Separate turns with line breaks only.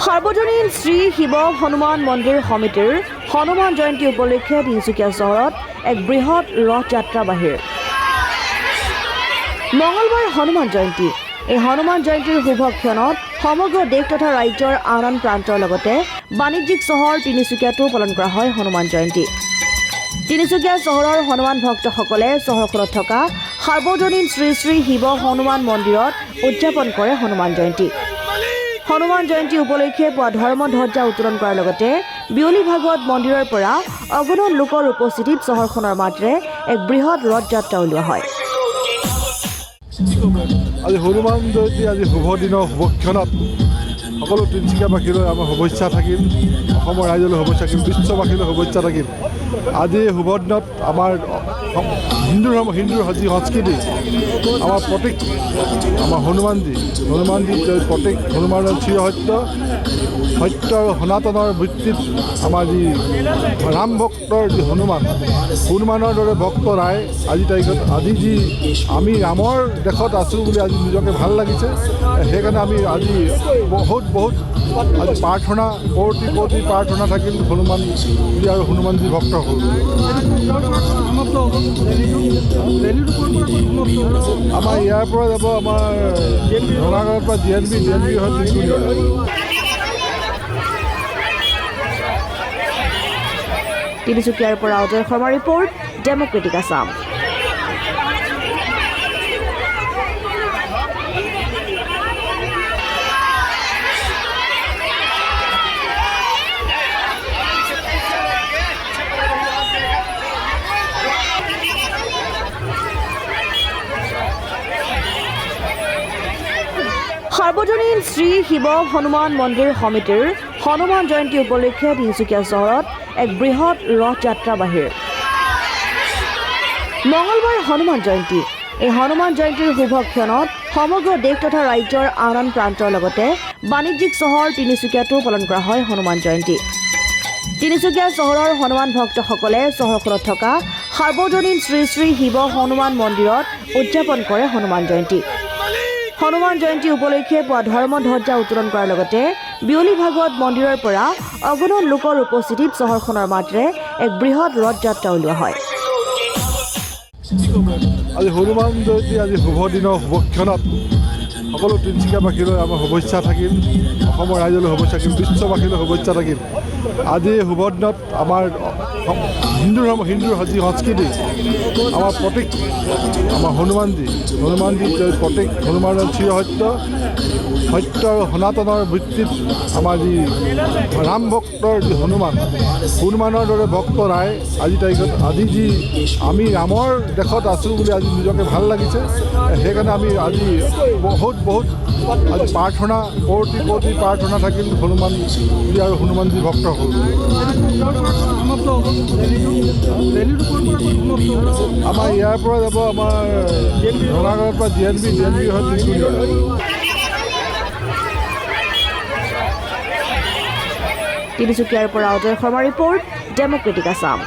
সাৰ্বজনীন শ্ৰী শিৱ হনুমান মন্দিৰ সমিতিৰ হনুমান জয়ন্তী উপলক্ষে তিনিচুকীয়া চহৰত এক বৃহৎ ৰথ যাত্ৰা বাহিৰ। মঙলবাৰ হনুমান জয়ন্তী। এই হনুমান জয়ন্তীৰ শুভক্ষণত সমগ্ৰ দেশ তথা ৰাজ্যৰ আন আন প্ৰান্তৰ লগতে বাণিজ্যিক চহৰ তিনিচুকীয়াতো পালন কৰা হয় হনুমান জয়ন্তী। তিনিচুকীয়া চহৰৰ হনুমান ভক্তসকলে চহৰখনত থকা সাৰ্বজনীন শ্ৰী শ্ৰী শিৱ হনুমান মন্দিৰত উদযাপন কৰে হনুমান জয়ন্তী। হনুমান জয়ন্তী উপলক্ষে পুৱা ধৰ্মধ্বজা উত্তোলন কৰাৰ লগতে বিয়লি ভাগত মন্দিৰৰ পৰা অগণন লোকৰ উপস্থিতিত চহৰখনৰ মাজেৰে এক বৃহৎ ৰথ যাত্ৰা উলিওৱা হয়।
আজি হনুমান জয়ন্তী, আজি শুভ দিনৰ শুভক্ষণত সকলো তিনিচুকীয়াবাসীলৈ আমাৰ শুভেচ্ছা থাকিল, অসমৰ ৰাইজলৈ শুভেচ্ছা থাকিল, বিশ্ববাসীলৈ শুভেচ্ছা থাকিল। আজি এই শুভ দিনত আমাৰ হিন্দুৰ যি সংস্কৃতি, আমাৰ প্ৰতীক আমাৰ হনুমানজী প্ৰতীক হনুমানৰ চিৰ সত্য আৰু সনাতনৰ ভিত্তিত আমাৰ যি ৰাম ভক্তৰ যি হনুমানৰ দৰে ভক্ত নাই আজি তাৰিখত। আজি যি আমি ৰামৰ দেশত আছোঁ বুলি আজি নিজকে ভাল লাগিছে। সেইকাৰণে আমি আজি বহুত আজি প্ৰাৰ্থনা কোটি প্ৰাৰ্থনা থাকিল হনুমানজী আৰু হনুমানজী ভক্তসকল। আমাৰ ইয়াৰ পৰা যাব আমাৰ ৰঙাগড়ৰ পৰা DNB হয় তিনিচুকীয়া।
তিনিচুকীয়াৰ পৰা অজয় শৰ্মা ৰিপৰ্ট, ডেমক্ৰেটিক আছাম। সাৰ্বজনীন শ্ৰী শিৱ হনুমান মন্দিৰ সমিতিৰ হনুমান জয়ন্তী উপলক্ষে তিনিচুকীয়া চহৰত এক বৃহৎ ৰথ যাত্ৰা বাহিৰ। মঙলবাৰ হনুমান জয়ন্তী। এই হনুমান জয়ন্তীৰ শুভক্ষণত সমগ্ৰ দেশ তথা ৰাজ্যৰ আন আন প্ৰান্তৰ লগতে বাণিজ্যিক চহৰ তিনিচুকীয়াতো পালন কৰা হয় হনুমান জয়ন্তী। তিনিচুকীয়া চহৰৰ হনুমান ভক্তসকলে চহৰখনত থকা সাৰ্বজনীন শ্ৰী শ্ৰী শিৱ হনুমান মন্দিৰত উদযাপন কৰে হনুমান জয়ন্তী। হনুমান জয়ন্তী উপলক্ষে পুৱা ধৰ্মধ্বজা উত্তোলন কৰাৰ লগতে বিয়লি ভাগত মন্দিৰৰ পৰা অগণন লোকৰ উপস্থিতিত চহৰখনৰ মাজেৰে এক বৃহৎ ৰথ যাত্ৰা উলিওৱা হয়।
আজি হনুমান জয়ন্তী, আজি শুভ দিনৰ শুভক্ষণত সকলো তিনিচুকীয়াবাসীলৈ আমাৰ শুভেচ্ছা থাকিল, অসমৰ ৰাইজলৈ শুভেচ্ছা থাকিল, বিশ্ববাসীলৈ শুভেচ্ছা থাকিল। আজি এই শুভ দিনত আমাৰ হিন্দুৰ যি সংস্কৃতি, আমাৰ প্ৰতীক আমাৰ হনুমানজী প্ৰতীক হনুমানৰ চিৰ সত্য আৰু সনাতনৰ ভিত্তিত আমাৰ যি ৰাম ভক্তৰ যি হনুমানৰ দৰে ভক্ত নাই আজি তাৰিখত। আজি যি আমি ৰামৰ দেশত আছোঁ বুলি আজি নিজকে ভাল লাগিছে। সেইকাৰণে আমি আজি বহুত আজি প্ৰাৰ্থনা কোটি প্ৰাৰ্থনা থাকিল হনুমানজী আৰু হনুমানজী ভক্তসকল। আমাৰ ইয়াৰ পৰা যাব আমাৰ ৰঙাগড়ৰ পৰা DNB হয় তিনিচুকীয়া।
তিনিচুকীয়াৰ পৰা অজয় শৰ্মা ৰিপৰ্ট, ডেমক্ৰেটিক আছাম।